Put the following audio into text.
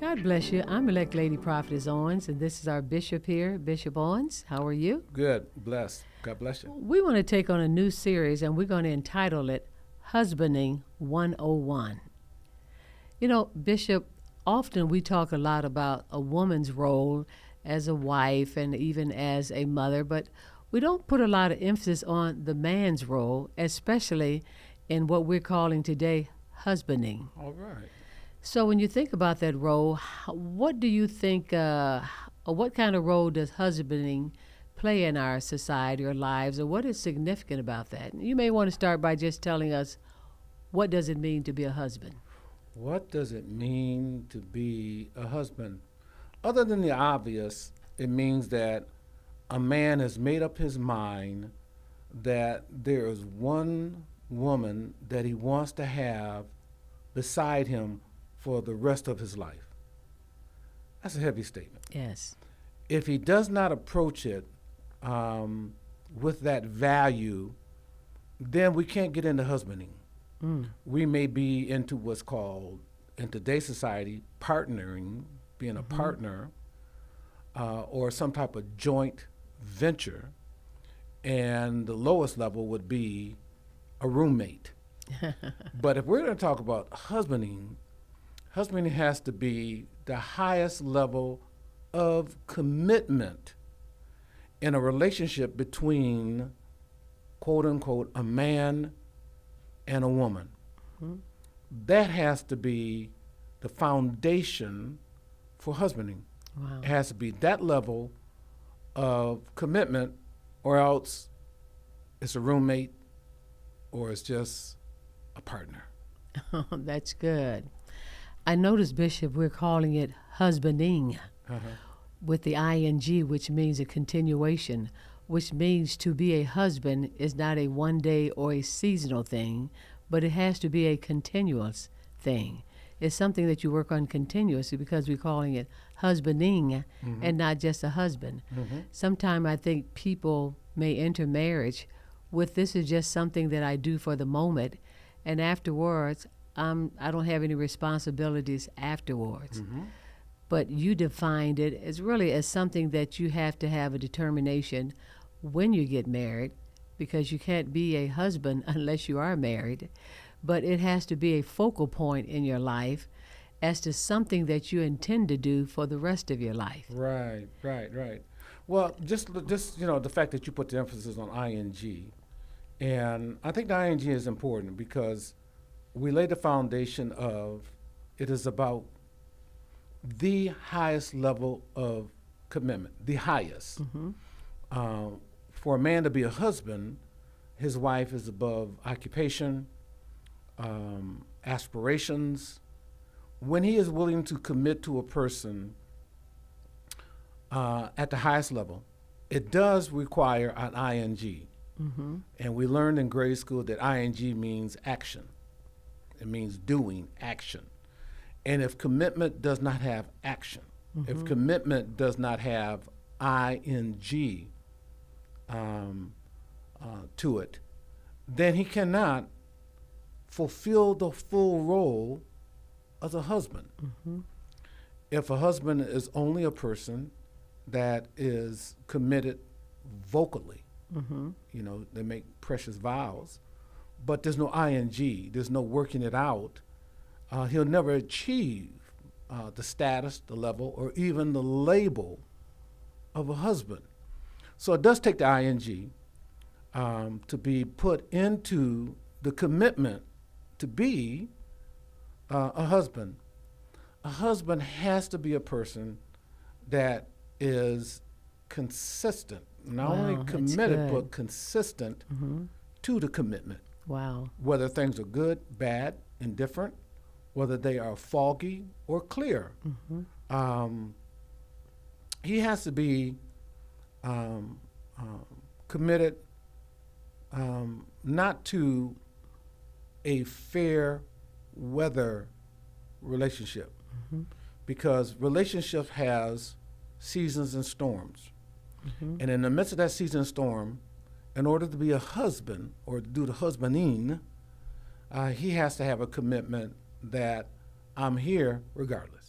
God bless you. I'm Elect Lady Prophetess Owens, and this is our bishop here, Bishop Owens. How are you? Good. Blessed. God bless you. We want to take on a new series, and we're going to entitle it Husbanding 101. You know, Bishop, often we talk a lot about a woman's role as a wife and even as a mother, but we don't put a lot of emphasis on the man's role, especially in what we're calling today husbanding. All right. So when you think about that role, what do you think, or what kind of role does husbanding play in our society or lives, or what is significant about that? You may want to start by just telling us, what does it mean to be a husband? What does it mean to be a husband? Other than the obvious, it means that a man has made up his mind that there is one woman that he wants to have beside him for the rest of his life. That's a heavy statement. Yes. If he does not approach it with that value, then we can't get into husbanding. We may be into what's called, in today's society, partnering, being a partner, or some type of joint venture. And the lowest level would be a roommate. But if we're going to talk about husbanding has to be the highest level of commitment in a relationship between, quote unquote, a man and a woman. That has to be the foundation for husbanding. Wow. It has to be that level of commitment, or else it's a roommate or it's just a partner. That's good. I noticed, Bishop, we're calling it husbanding with the ing, which means a continuation, which means to be a husband is not a one day or a seasonal thing, but it has to be a continuous thing. It's something that you work on continuously because we're calling it husbanding and not just a husband. Sometimes I think people may enter marriage with this is just something that I do for the moment, and afterwards, I don't have any responsibilities afterwards. But you defined it as really as something that you have to have a determination when you get married, because you can't be a husband unless you are married. But it has to be a focal point in your life as to something that you intend to do for the rest of your life. Right. Well, just the fact that you put the emphasis on ing, and I think the ing is important because we lay the foundation of it is about the highest level of commitment, the highest. For a man to be a husband, his wife is above occupation, aspirations. When he is willing to commit to a person at the highest level, it does require an ing. And we learned in grade school that ing means action. It means doing, action. And if commitment does not have action, if commitment does not have ing to it, then he cannot fulfill the full role as a husband. If a husband is only a person that is committed vocally, they make precious vows, but there's no ing, there's no working it out, he'll never achieve the status, the level, or even the label of a husband. So it does take the ing to be put into the commitment to be a husband. A husband has to be a person that is consistent, not only committed, but consistent to the commitment. Wow. Whether things are good, bad, indifferent, whether they are foggy or clear. He has to be committed not to a fair weather relationship, because relationship has seasons and storms. And in the midst of that season and storm, in order to be a husband or to do the husbanding, he has to have a commitment that I'm here regardless.